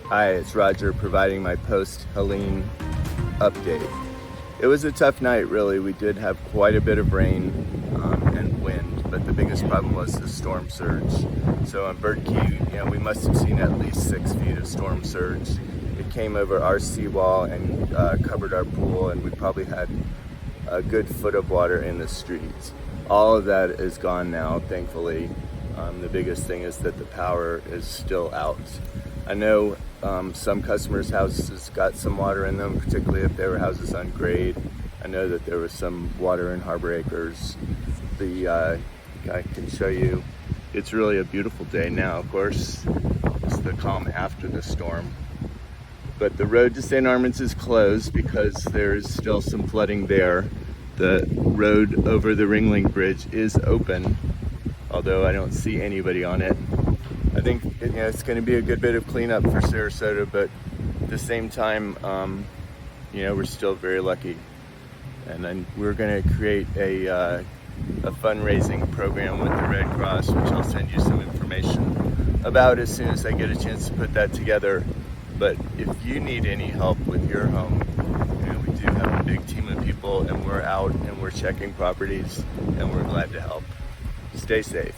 Hi, it's Roger providing my post-Helene update. It was a tough night, really. We did have quite a bit of rain and wind, but the biggest problem was the storm surge. So on Bird Key, we must have seen at least 6 feet of storm surge. It came over our seawall and covered our pool, and we probably had a good foot of water in the streets. All of that is gone now, thankfully. The biggest thing is that the power is still out. I know some customers' houses got some water in them, particularly if they were houses on grade. I know that there was some water in Harbor Acres. I can show you. It's really a beautiful day now, of course. It's the calm after the storm. But the road to St. Armands is closed because there's still some flooding there. The road over the Ringling Bridge is open, although I don't see anybody on it. I think it's going to be a good bit of cleanup for Sarasota, but at the same time, we're still very lucky. And then we're going to create a fundraising program with the Red Cross, which I'll send you some information about as soon as I get a chance to put that together. But if you need any help with your home, we do have a big team of people, and we're out and we're checking properties, and we're glad to help. Stay safe.